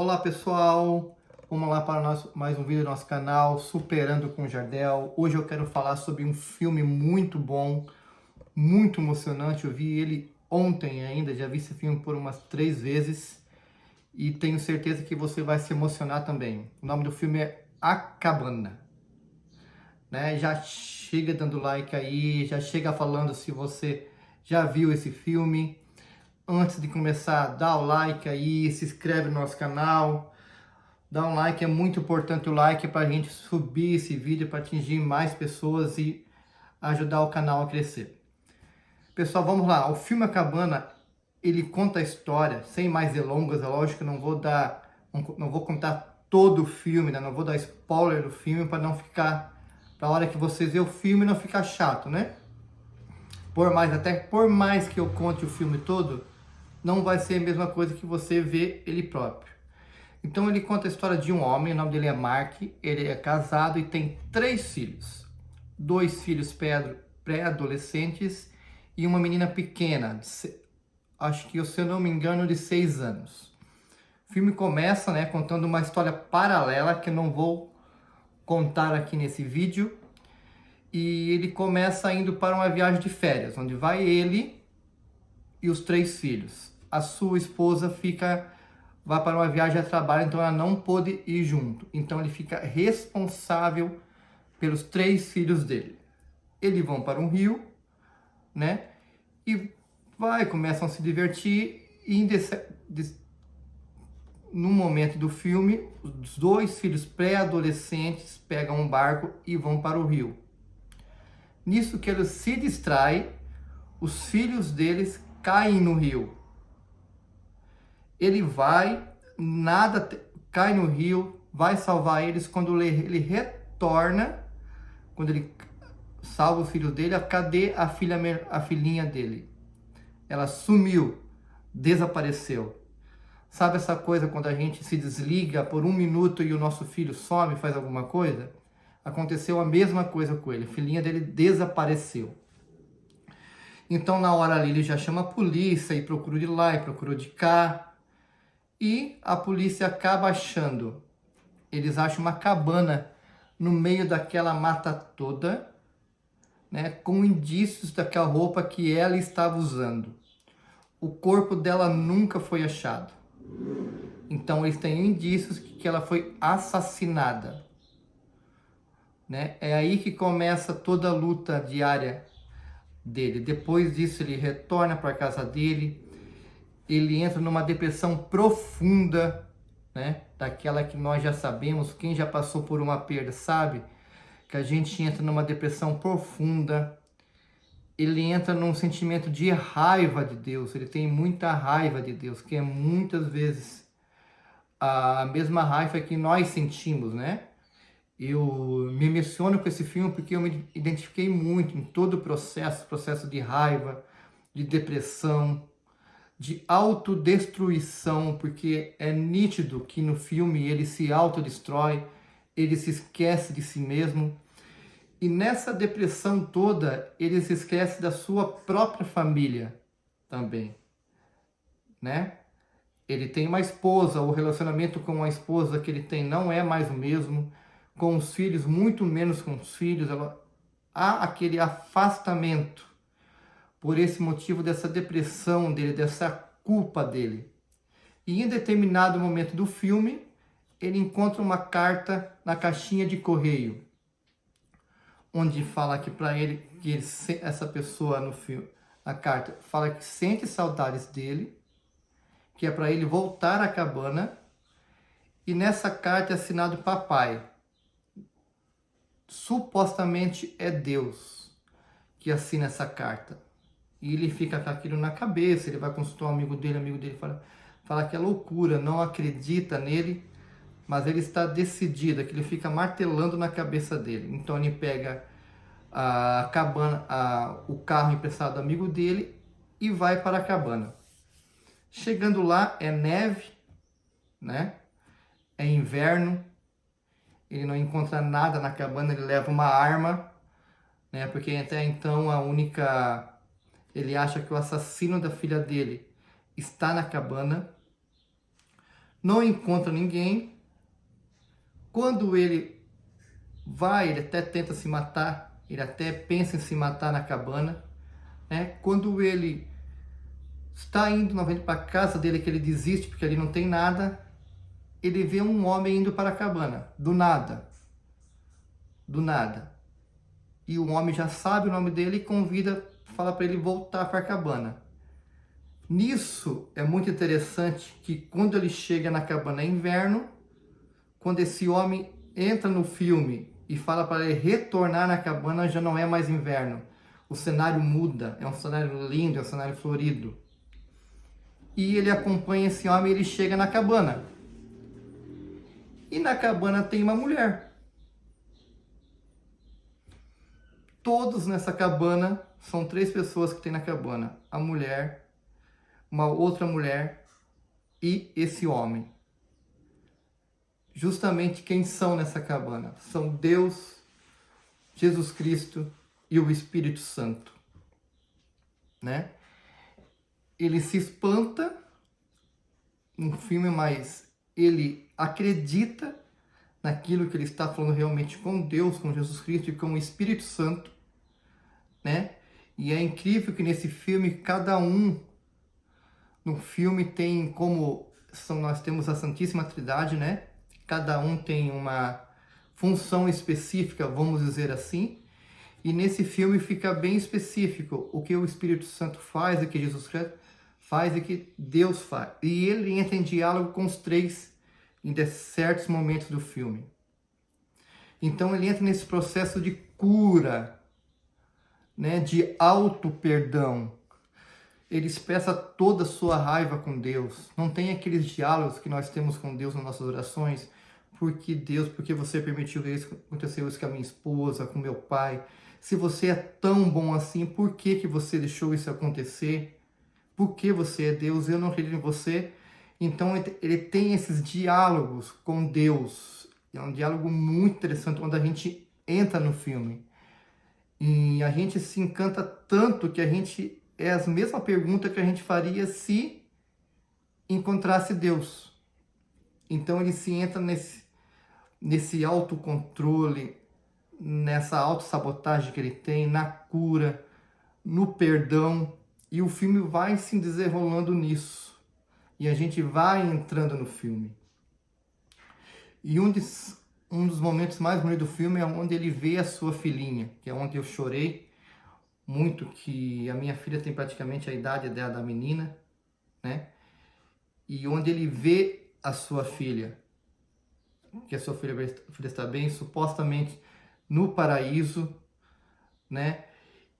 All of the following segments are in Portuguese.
Olá pessoal, vamos lá para mais um vídeo do nosso canal, Superando com Jardel. Hoje eu quero falar sobre um filme muito bom, muito emocionante. Eu vi ele ontem ainda, já vi esse filme por umas 3 vezes e tenho certeza que você vai se emocionar também. O nome do filme é A Cabana, né? Já chega dando like aí, já chega falando se você já viu esse filme. Antes de começar, dá o like aí, se inscreve no nosso canal. Dá um like, é muito importante o like para a gente subir esse vídeo, para atingir mais pessoas e ajudar o canal a crescer. Pessoal, vamos lá. O filme A Cabana, ele conta a história, sem mais delongas, é lógico que eu não vou contar todo o filme, né? Não vou dar spoiler do filme para não ficar, para a hora que vocês verem o filme não ficar chato, né? Por mais que eu conte o filme todo, não vai ser a mesma coisa que você ver ele próprio. Então ele conta a história de um homem, o nome dele é Mark, ele é casado e tem 3 filhos. 2 filhos pré-adolescentes e uma menina pequena, acho que, se eu não me engano, de 6 anos. O filme começa, né, contando uma história paralela que eu não vou contar aqui nesse vídeo. E ele começa indo para uma viagem de férias, onde vai ele e os 3 filhos. A sua esposa vai para uma viagem a trabalho, então ela não pôde ir junto. Então ele fica responsável pelos 3 filhos dele. Eles vão para um rio, né? E começam a se divertir e no momento do filme, os 2 filhos pré-adolescentes pegam um barco e vão para o rio. Nisso que eles se distraem, os filhos deles caem no rio. Ele cai no rio, vai salvar eles. Quando ele retorna, quando ele salva o filho dele, cadê a filhinha dele? Ela sumiu, desapareceu. Sabe essa coisa quando a gente se desliga por 1 minuto e o nosso filho some, faz alguma coisa? Aconteceu a mesma coisa com ele, a filhinha dele desapareceu. Então na hora ali ele já chama a polícia e procura de lá e procura de cá. E a polícia acaba achando, eles acham uma cabana no meio daquela mata toda, né, com indícios daquela roupa que ela estava usando. O corpo dela nunca foi achado. Então eles têm indícios que ela foi assassinada, né? É aí que começa toda a luta diária dele. Depois disso ele retorna para a casa dele. Ele entra numa depressão profunda, né? Daquela que nós já sabemos, quem já passou por uma perda sabe que a gente entra numa depressão profunda. Ele entra num sentimento de raiva de Deus, ele tem muita raiva de Deus, que é muitas vezes a mesma raiva que nós sentimos, né? Eu me emociono com esse filme porque eu me identifiquei muito em todo o processo de raiva, de depressão, de autodestruição, porque é nítido que no filme ele se autodestrói, ele se esquece de si mesmo. E nessa depressão toda, ele se esquece da sua própria família também, né? Ele tem uma esposa, o relacionamento com a esposa que ele tem não é mais o mesmo, com os filhos, muito menos com os filhos. Há aquele afastamento por esse motivo dessa depressão dele, dessa culpa dele. E em determinado momento do filme, ele encontra uma carta na caixinha de correio, onde fala que para ele, essa pessoa no filme, a carta fala que sente saudades dele, que é para ele voltar à cabana, e nessa carta é assinado papai. Supostamente é Deus que assina essa carta. E ele fica com aquilo na cabeça, ele vai consultar um amigo dele fala que é loucura, não acredita nele, mas ele está decidido, que ele fica martelando na cabeça dele. Então ele pega a cabana, o carro emprestado do amigo dele e vai para a cabana. Chegando lá é neve, né? É inverno, ele não encontra nada na cabana, ele leva uma arma, né? Porque até então ele acha que o assassino da filha dele está na cabana. não encontra ninguém. Quando ele vai, ele até tenta se matar, ele até pensa em se matar na cabana, né? Quando ele está indo novamente para a casa dele, que ele desiste porque ali não tem nada, ele vê um homem indo para a cabana, do nada. Do nada. E o homem já sabe o nome dele e convida, fala para ele voltar para a cabana. Nisso é muito interessante que quando ele chega na cabana é inverno, quando esse homem entra no filme e fala para ele retornar na cabana, já não é mais inverno. O cenário muda, é um cenário lindo, é um cenário florido. E ele acompanha esse homem e ele chega na cabana. E na cabana tem uma mulher. Todos nessa cabana, são 3 pessoas que tem na cabana. A mulher, uma outra mulher e esse homem. Justamente quem são nessa cabana? São Deus, Jesus Cristo e o Espírito Santo, né? Ele se espanta no filme, mas ele acredita naquilo que ele está falando realmente com Deus, com Jesus Cristo e com o Espírito Santo, né? E é incrível que nesse filme, cada um no filme tem como nós temos a Santíssima Trindade, né? Cada um tem uma função específica, vamos dizer assim. E nesse filme fica bem específico o que o Espírito Santo faz, o que Jesus Cristo faz e o que Deus faz. E ele entra em diálogo com os 3 em certos momentos do filme. Então ele entra nesse processo de cura, né, de auto-perdão. Ele expressa toda a sua raiva com Deus. Não tem aqueles diálogos que nós temos com Deus nas nossas orações. Porque Deus, porque você permitiu que isso aconteceu isso com a minha esposa, com meu pai? Se você é tão bom assim, por que você deixou isso acontecer? Por que você é Deus? Eu não acredito em você. Então ele tem esses diálogos com Deus. É um diálogo muito interessante, onde a gente entra no filme. E a gente se encanta tanto que a gente... É a mesma pergunta que a gente faria se encontrasse Deus. Então ele se entra nesse autocontrole, nessa autossabotagem que ele tem, na cura, no perdão. E o filme vai se desenrolando nisso. E a gente vai entrando no filme. E um dos momentos mais bonitos do filme é onde ele vê a sua filhinha, que é onde eu chorei muito, que a minha filha tem praticamente a idade dela, da menina, né? E onde ele vê a sua filha, que a sua filha está bem, supostamente no paraíso, né?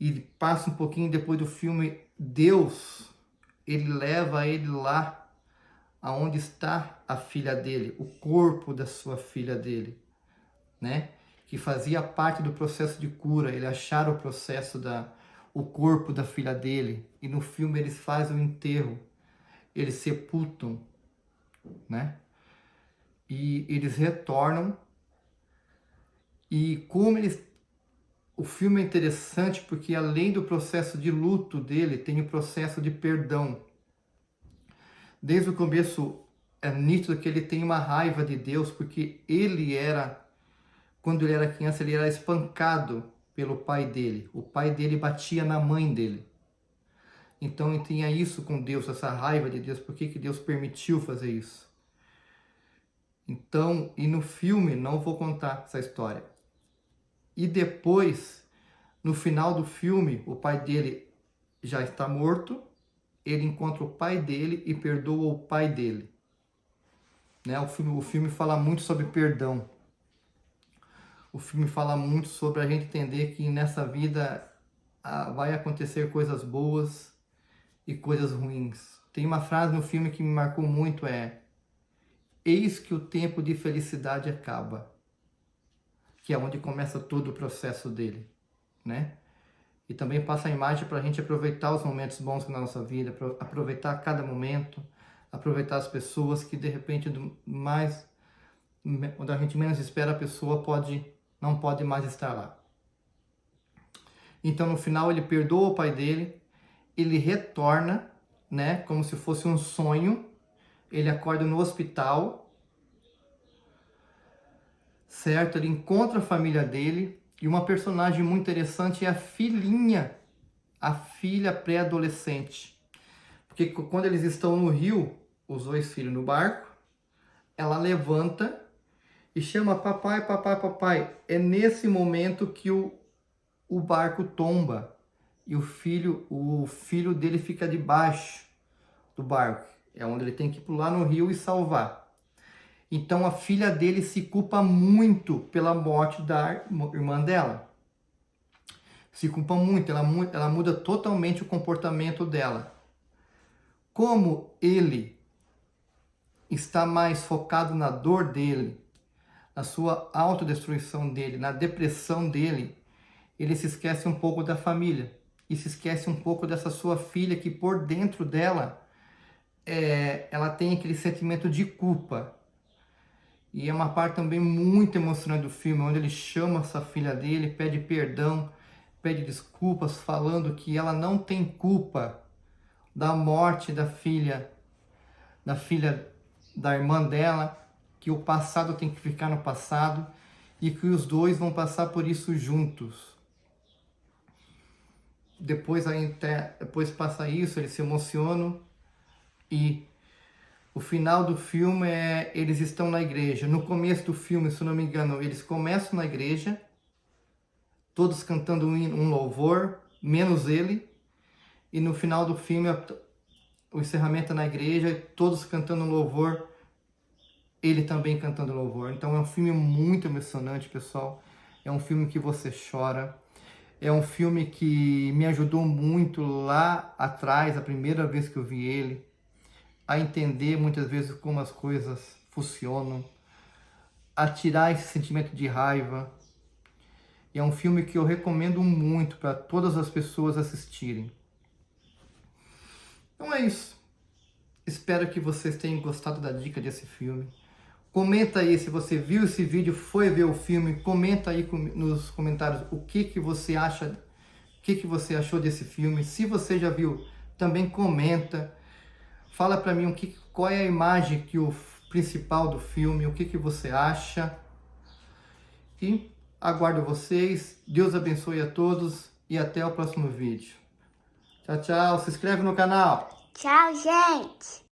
E passa um pouquinho depois do filme, Deus, ele leva ele lá aonde está a filha dele, o corpo da sua filha dele, né? Que fazia parte do processo de cura. Ele acharam o corpo da filha dele, e no filme eles fazem o enterro, eles sepultam, né? E eles retornam, e como o filme é interessante porque além do processo de luto dele, tem o processo de perdão. Desde o começo é nítido que ele tem uma raiva de Deus, porque quando ele era criança, ele era espancado pelo pai dele. O pai dele batia na mãe dele. Então ele tinha isso com Deus, essa raiva de Deus. Por que Deus permitiu fazer isso? Então, e no filme, não vou contar essa história. E depois, no final do filme, o pai dele já está morto. Ele encontra o pai dele e perdoa o pai dele. Né? O filme fala muito sobre perdão. O filme fala muito sobre a gente entender que nessa vida vai acontecer coisas boas e coisas ruins. Tem uma frase no filme que me marcou muito, eis que o tempo de felicidade acaba. Que é onde começa todo o processo dele, né? E também passa a imagem para a gente aproveitar os momentos bons na nossa vida, aproveitar cada momento, aproveitar as pessoas que de repente, quando a gente menos espera, a pessoa não pode mais estar lá. Então no final ele perdoa o pai dele, ele retorna, né, como se fosse um sonho, ele acorda no hospital, certo? Ele encontra a família dele, e uma personagem muito interessante é a filhinha, a filha pré-adolescente. Porque quando eles estão no rio, os dois filhos no barco, ela levanta e chama papai, papai, papai. É nesse momento que o barco tomba e o filho dele fica debaixo do barco. É onde ele tem que pular no rio e salvar. Então a filha dele se culpa muito pela morte da irmã dela. Se culpa muito, ela muda totalmente o comportamento dela. Como ele está mais focado na dor dele, na sua autodestruição dele, na depressão dele, ele se esquece um pouco da família. E se esquece um pouco dessa sua filha que por dentro dela, ela tem aquele sentimento de culpa. E é uma parte também muito emocionante do filme, onde ele chama essa filha dele, pede perdão, pede desculpas, falando que ela não tem culpa da morte da filha da irmã dela, que o passado tem que ficar no passado e que os dois vão passar por isso juntos. Depois passa isso, eles se emocionam e o final do filme eles estão na igreja. No começo do filme, se eu não me engano, eles começam na igreja, todos cantando um louvor, menos ele. E no final do filme, o encerramento é na igreja, todos cantando um louvor, ele também cantando louvor. Então é um filme muito emocionante, pessoal. É um filme que você chora. É um filme que me ajudou muito lá atrás, a primeira vez que eu vi ele, a entender muitas vezes como as coisas funcionam, a tirar esse sentimento de raiva. E é um filme que eu recomendo muito para todas as pessoas assistirem. Então é isso. Espero que vocês tenham gostado da dica desse filme. Comenta aí se você viu esse vídeo, foi ver o filme. Comenta aí nos comentários o que você acha, o que você achou desse filme. Se você já viu, também comenta. Fala para mim qual é a imagem principal do filme, o que você acha. E aguardo vocês. Deus abençoe a todos e até o próximo vídeo. Tchau, tchau. Se inscreve no canal. Tchau, gente!